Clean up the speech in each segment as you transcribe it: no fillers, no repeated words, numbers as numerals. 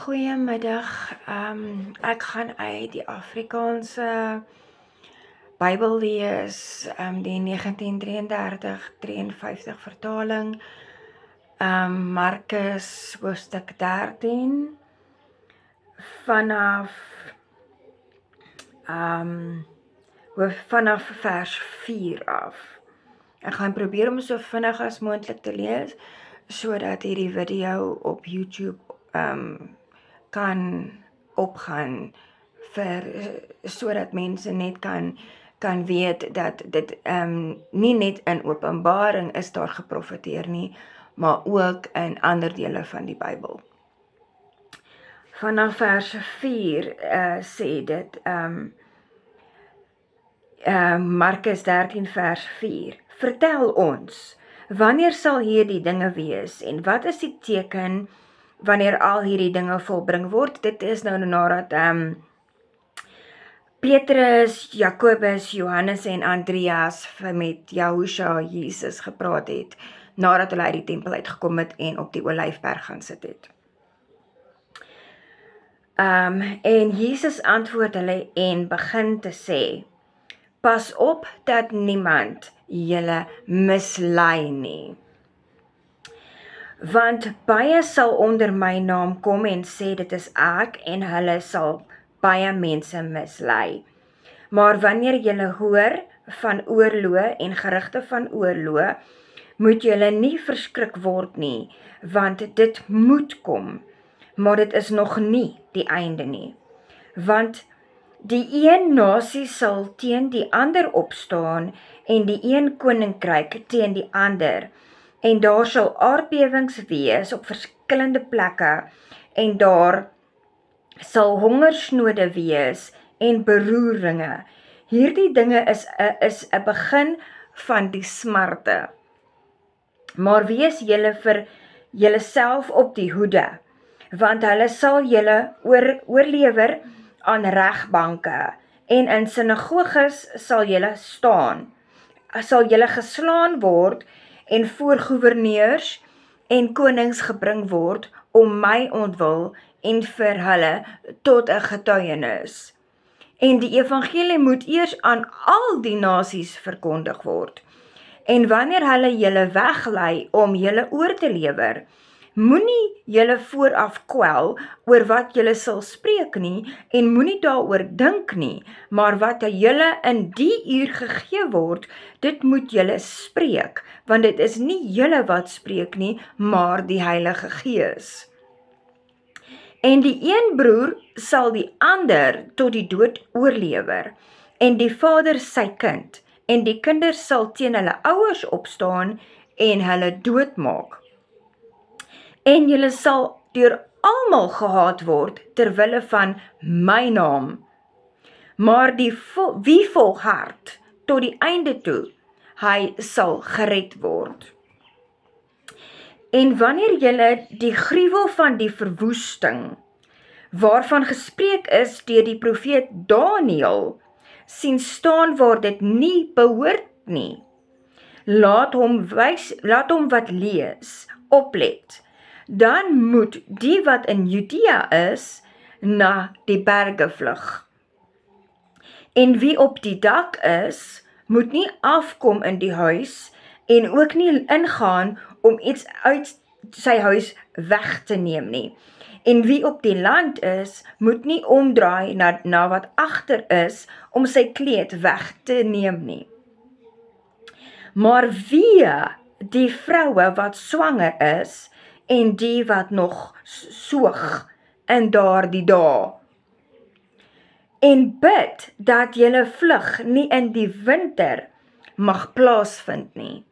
Goeiemiddag. Ek gaan uit die Afrikaanse Bybel lees, die 1933-53 vertaling, Markus hoofstuk 13 vanaf vers 4 af. Ek gaan probeer om so vinnig as moontlik te lees, sodat hierdie video op YouTube kan opgaan sodat mense net kan weet dat dit nie net in Openbaring is daar geprofeteer nie, maar ook in ander dele van die Bybel. Vanaf vers 4 sê dit Markus 13 vers 4. Vertel ons, wanneer sal hierdie dinge wees en wat is die teken wanneer al hierdie dinge volbring word? Dit is nou nadat Petrus, Jakobus, Johannes en Andreas met Yahusha, Jesus, gepraat het, nadat hulle uit die tempel uitgekom het en op die Olyfberg gaan sit het. En Jesus antwoord hulle en begin te sê, pas op dat niemand julle mislei nie. Want baie sal onder my naam kom en sê dit is ek, en hulle sal baie mense mislei. Maar wanneer julle hoor van oorloë en gerugte van oorloë, moet julle nie verskrik word nie, want dit moet kom, maar dit is nog nie die einde nie. Want die een nasie sal teen die ander opstaan en die een koninkryk teen die ander, en daar sal aardbewings wees op verskillende plekke, en daar sal hongersnode wees en beroeringe. Hierdie dinge is 'n begin van die smarte. Maar wees julle vir julleself op die hoede, want hulle sal julle oorlewer aan regbanke, en in sinagoges sal julle geslaan word en voor goewerneurs en konings gebring word om my ontwil en vir hulle tot 'n getuienis. En die evangelie moet eers aan al die nasies verkondig word. En wanneer hulle julle weglei om julle oor te lewer, moenie julle vooraf kwel oor wat julle sal spreek nie, en moenie daaroor dink nie, maar wat julle in die uur gegee word, dit moet julle spreek, want dit is nie julle wat spreek nie, maar die Heilige Gees. En die een broer sal die ander tot die dood oorlewer, en die vader sy kind, en die kinders sal teen hulle ouers opstaan en hulle doodmaak. En julle sal deur almal gehaat word terwille van my naam. Maar wie volhard tot die einde toe, hy sal gered word. En wanneer julle die gruwel van die verwoesting, waarvan gespreek is deur die profeet Daniël, sien staan waar dit nie behoort nie, laat hom wat lees, oplet. Dan moet die wat in Judea is, na die berge vlug. En wie op die dak is, moet nie afkom in die huis, en ook nie ingaan om iets uit sy huis weg te neem nie. En wie op die land is, moet nie omdraai na wat agter is, om sy kleed weg te neem nie. Maar wee die vroue wat swanger is, en die wat nog soog in daardie dae. En bid dat julle vlug nie in die winter mag plaasvind nie.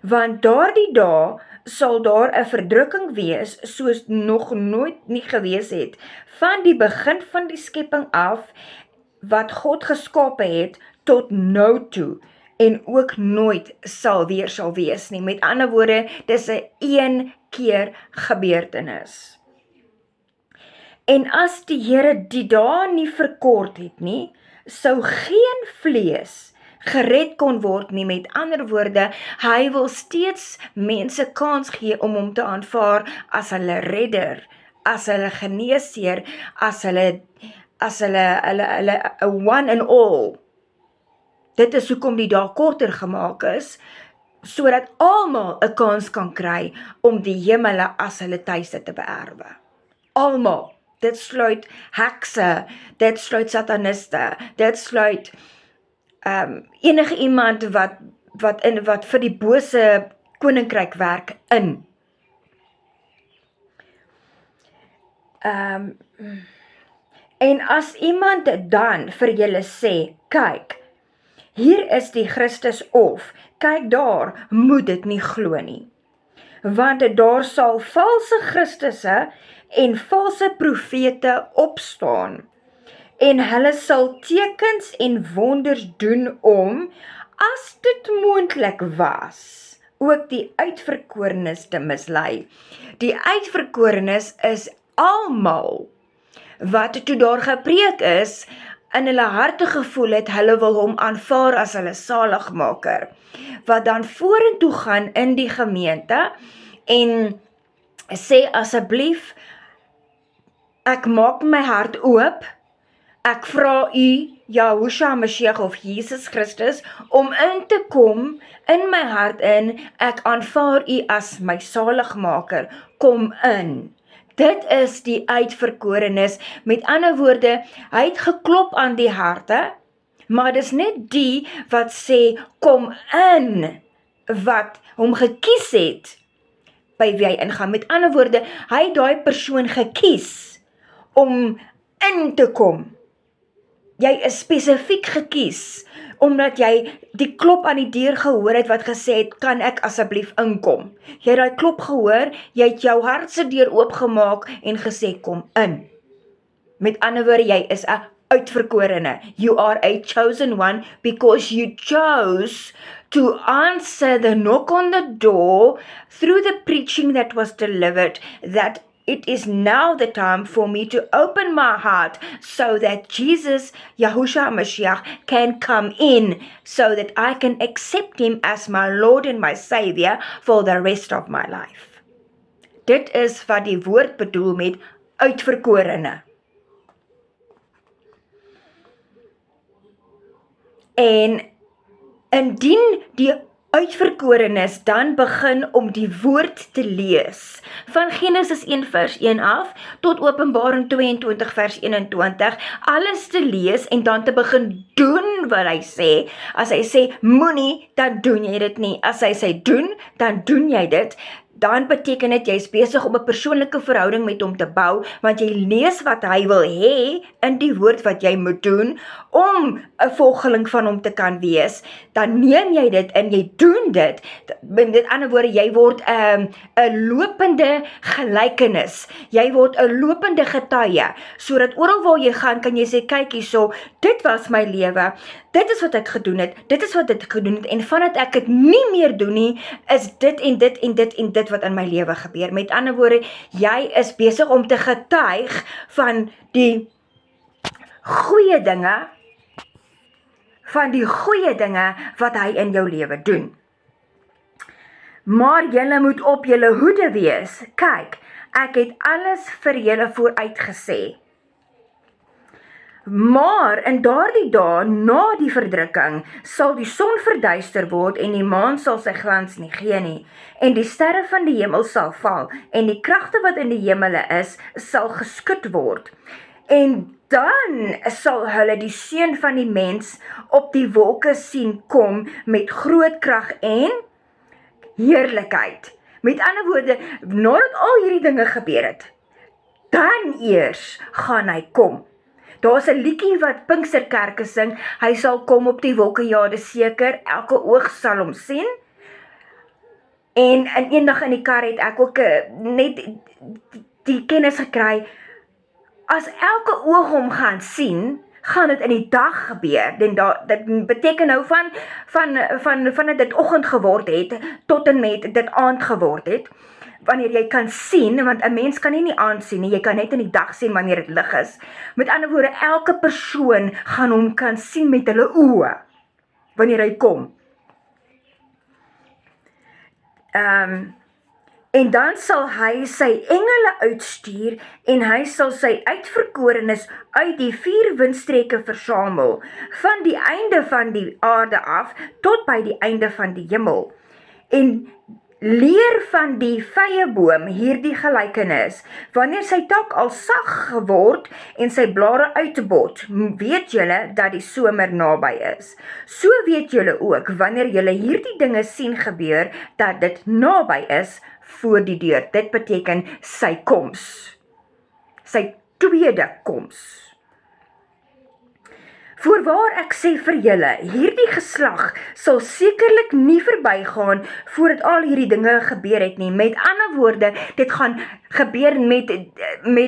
Want daardie dae sal daar 'n verdrukking wees, soos nog nooit nie gewees het, van die begin van die skepping af, wat God geskape het, tot nou toe, en ook nooit weer sal wees nie. Met ander woorde, dis 'n een keer gebeurtenis. En as die Here die dae nie verkort het nie, sou geen vlees gered kon word nie. Met ander woorde, hy wil steeds mense kans gee om hom te aanvaar as hulle redder, as hulle geneesheer, as hulle a one and all. Dit is hoekom die dae korter gemaak is, sodat almal 'n kans kan kry om die hemele as hulle tuiste te beerwe. Almal. Dit sluit hekse, dit sluit sataniste, dit sluit enige iemand wat vir die bose koninkryk werk in. En as iemand dan vir julle sê, kyk, hier is die Christus of, kyk daar, moet dit nie glo nie. Want daar sal valse Christusse en valse profete opstaan, en hulle sal tekens en wonders doen om, as dit moontlik was, ook die uitverkorenes te mislei. Die uitverkorenes is almal wat toe daar gepreek is, in hulle harte gevoel het, hulle wil hom aanvaar as hulle saligmaker, wat dan vorentoe gaan in die gemeente, en sê asseblief, ek maak my hart oop, ek vra u, Yahushua Mashiach of Jesus Christus, om in te kom in my hart in, ek aanvaar u as my saligmaker, kom in. Dit is die uitverkorenes, met ander woorde, hy het geklop aan die harte, maar dis net die wat sê, kom in, wat hom gekies het, by wie hy ingaan. Met ander woorde, hy het daai persoon gekies, om in te kom. Jy is spesifiek gekies, omdat jy die klop aan die deur gehoor het, wat gesê het, kan ek asseblief inkom. Jy het daai klop gehoor, jy het jou hartse deur oopgemaak, en gesê, kom in. Met ander woorde, jy is 'n uitverkorene. You are a chosen one, because you chose to answer the knock on the door, through the preaching that was delivered, that it is now the time for me to open my heart so that Jesus, Yahushua Mashiach, can come in so that I can accept him as my Lord and my Savior for the rest of my life. Dit is wat die woord bedoel met uitverkorene. En indien die uitverkorenes dan begin om die woord te lees, van Genesis 1 vers 1 af, tot Openbaring 22 vers 21, alles te lees en dan te begin doen wat hy sê. As hy sê, moenie, dan doen jy dit nie. As hy sê, doen, dan doen jy dit. Dan beteken dit, jy is besig om 'n persoonlike verhouding met hom te bou, want jy lees wat hy wil hê in die woord wat jy moet doen, om 'n volgeling van hom te kan wees. Dan neem jy dit en jy doen dit. Met ander woorde, jy word 'n lopende gelykenis. Jy word 'n lopende getuie, sodat oral waar jy gaan, kan jy sê, kyk hierso, dit was my lewe, dit is wat ek gedoen het, dit is wat ek gedoen het, en vandat ek dit nie meer doen nie, is dit en dit en dit en dit wat in my lewe gebeur. Met ander woorde, jy is besig om te getuig van die goeie dinge, wat hy in jou lewe doen. Maar julle moet op julle hoede wees. Kyk, ek het alles vir julle vooruit gesê. Maar in daardie dae, na die verdrukking, sal die son verduister word en die maan sal sy glans nie gee nie. En die sterre van die hemel sal val en die kragte wat in die hemele is, sal geskud word. En dan sal hulle die seun van die mens op die wolke sien kom met groot krag en heerlikheid. Met ander woorde, nadat al hierdie dinge gebeur het, dan eers gaan hy kom. Daar's 'n liedjie wat Pinksterkerke sing, hy sal kom op die wolke, ja, dis seker, elke oog sal hom sien. En eendag in die kar het ek ook net die kennis gekry, as elke oog hom gaan sien, gaan dit in die dag gebeur. Dit beteken nou van dit oggend geword het, tot en met dit aand geword het, wanneer jy kan sien, want 'n mens kan nie aand sien nie, jy kan net in die dag sien wanneer dit lig is. Met ander woorde, elke persoon gaan hom kan sien met hulle oë, wanneer hy kom. En dan sal hy sy engele uitstuur en hy sal sy uitverkorenes uit die 4 windstreke versamel, van die einde van die aarde af tot by die einde van die hemel. En leer van die vyeboom hierdie gelykenis. Wanneer sy tak al sag geword en sy blare uitbot, weet julle dat die somer naby is. So weet julle ook, wanneer julle hierdie dinge sien gebeur, dat dit naby is voor die deur. Dit beteken sy koms. Sy tweede koms. Voorwaar ek sê vir julle, hierdie geslag sal sekerlik nie verbygaan voordat al hierdie dinge gebeur het nie. Met ander woorde, dit gaan gebeur met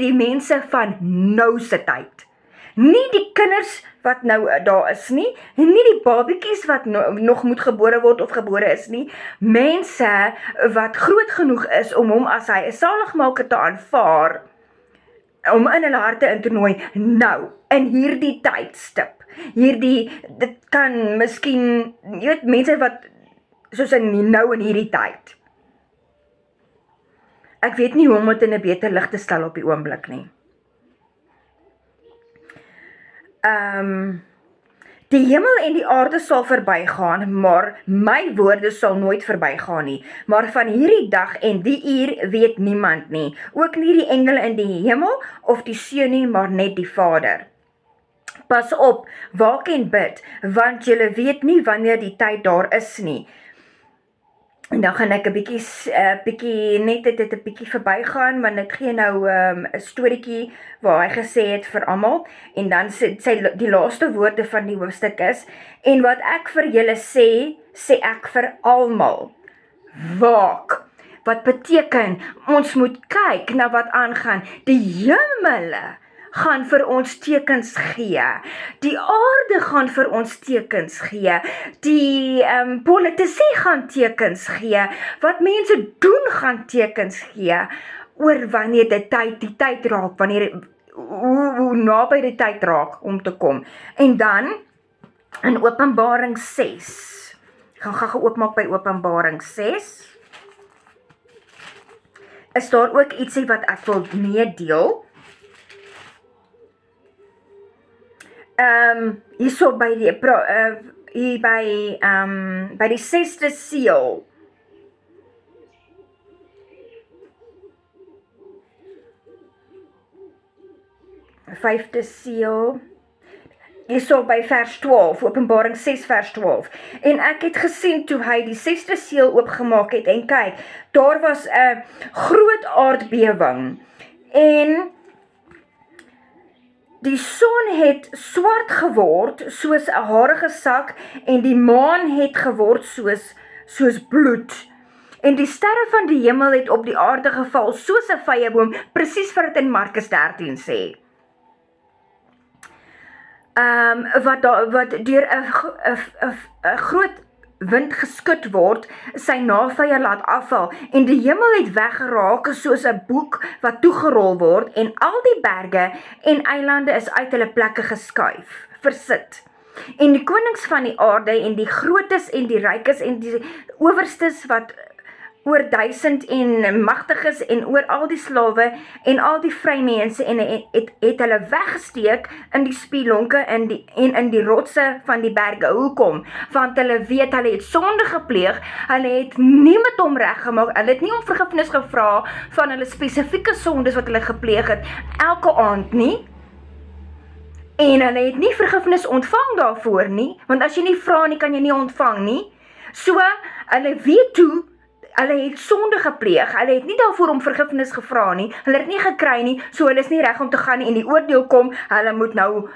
die mense van nou se tyd. Nie die kinders wat nou daar is nie, nie die babiekies wat nog moet gebore word of gebore is nie, mense wat groot genoeg is om hom as hy 'n saligmaker te aanvaar, om in hulle harte in te nooi, nou, in hierdie tydstip. Dit kan miskien, jy weet, mense wat, soos nou in hierdie tyd. Ek weet nie hoe om dit in 'n beter lig te stel op die oomblik nie. Die hemel en die aarde sal verbygaan, maar my woorde sal nooit verbygaan nie. Maar van hierdie dag en die uur weet niemand nie, ook nie die engele in die hemel of die seun nie, maar net die Vader. Pas op, waak en bid, want julle weet nie wanneer die tyd daar is nie. En dan gaan ek 'n bietjie verbygaan, want dit gee nou 'n storieetjie waar hy gesê het vir almal, en dan die laaste woorde van die hoofstuk is, en wat ek vir julle sê, sê ek vir almal. Waak, wat beteken, ons moet kyk na wat aangaan, die hemele gaan vir ons tekens gee, die aarde gaan vir ons tekens gee, die politici gaan tekens gee, wat mense doen gaan tekens gee, oor wanneer die tyd raak, hoe naby die tyd raak om te kom. En dan, in Openbaring 6, ek gaan gou oopmaak by Openbaring 6, is daar ook ietsie wat ek wil meedeel. Hierso by die 6de seël. Vyfde seël. Hierso by vers 12, Openbaring 6 vers 12. En ek het gesien toe hy die 6de seël oopgemaak het, en kyk, daar was 'n groot aardbewing, en die son het swart geword soos 'n harige sak, en die maan het geword soos bloed. En die sterre van die hemel het op die aarde geval soos 'n vyeboom, presies wat dit in Markus 13 sê. Wat deur 'n groot wind geskud word, sy navye laat afval, en die hemel het weggeraak soos 'n boek wat toegerol word, en al die berge en eilande is uit hulle plekke geskuif, versit. En die konings van die aarde, en die grootes en die rykes, en die owerstes wat oor 1000 en magtiges, en oor al die slawe, en al die vrymense, en het hulle weggesteek in die spilonke, en in die rotse van die berge. Hoekom? Want hulle weet, hulle het sonde gepleeg, hulle het nie met hom reggemaak, hulle het nie om vergifnis gevra van hulle spesifieke sondes wat hulle gepleeg het, elke aand nie, en hulle het nie vergifnis ontvang daarvoor nie, want as jy nie vra nie, kan jy nie ontvang nie. So, hulle weet toe, hulle het sonde gepleeg, hulle het nie daarvoor om vergifnis gevra nie, hulle het nie gekry nie, so hulle is nie reg om te gaan nie, en die oordeel kom, hulle moet nou,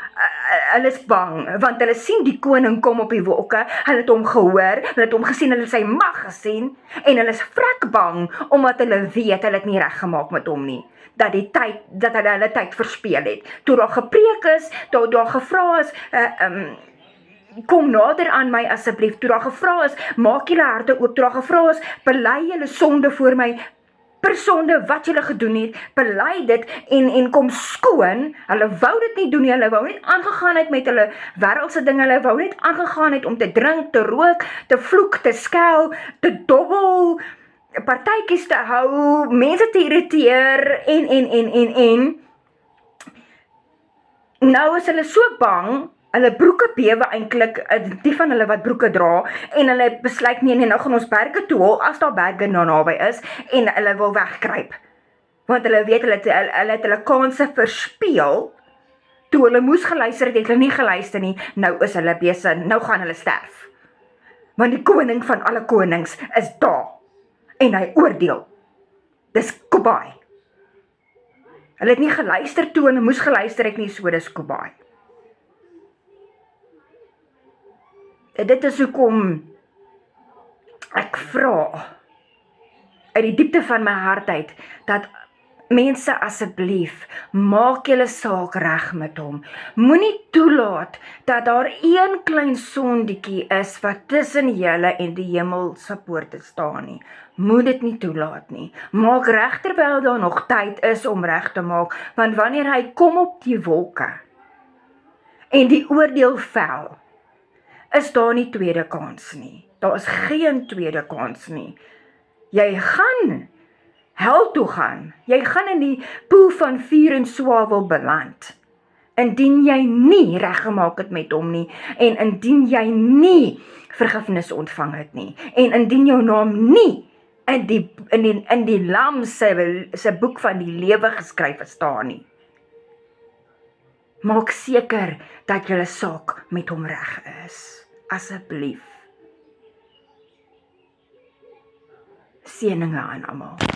hulle is bang, want hulle sien die koning kom op die wolke, hulle het hom gehoor, hulle het hom gesien, hulle het sy mag gesien, en hulle is vrek bang, omdat hulle weet, hulle het nie reg gemaak met hom nie, dat hulle tyd verspeel het, toe daar gepreek is, toe daar gevra is, kom nader aan my asseblief, toe daar gevra is, maak julle harte oop, toe daar gevra is, bely julle sonde voor my, per sonde wat julle gedoen het, bely dit, en kom skoon, hulle wou dit nie doen nie, hulle wou net aangegaan het met hulle wêreldse dinge, hulle wou net aangegaan het om te drink, te rook, te vloek, te skel, te dobbel, partytjies te hou, mense te irriteer en nou is hulle so bang, hulle broeke bewe eintlik, die van hulle wat broeke dra, en hulle besluit nee, nou gaan ons berge toe hol, as daar berge naby is, en hulle wil wegkruip. Want hulle weet, hulle het hulle kanse verspeel, toe hulle moes geluister het hulle nie geluister nie, nou is hulle besig, nou gaan hulle sterf. Want die koning van alle konings is daar, en hy oordeel. Dis Kobai. Hulle het nie geluister toe, en hulle moes geluister het nie, so dis Kobai. Dit is hoekom ek vra, uit die diepte van my hart uit, dat mense asseblief, maak julle saak reg met hom. Moenie toelaat dat daar een klein sondetjie is wat tussen julle en die hemelse poorte staan nie. Moet dit nie toelaat nie. Maak reg terwyl daar nog tyd is om reg te maak, want wanneer hy kom op die wolke en die oordeel vel, is daar nie tweede kans nie. Daar is geen tweede kans nie. Jy gaan hel toe gaan. Jy gaan in die poel van vuur en swavel beland. Indien jy nie reggemaak het met hom nie, en indien jy nie vergifnis ontvang het nie, en indien jou naam nie in die lam se boek van die lewe geskryf staan nie. Maak seker dat julle saak met hom reg is. Asseblief. Seëninge aan almal.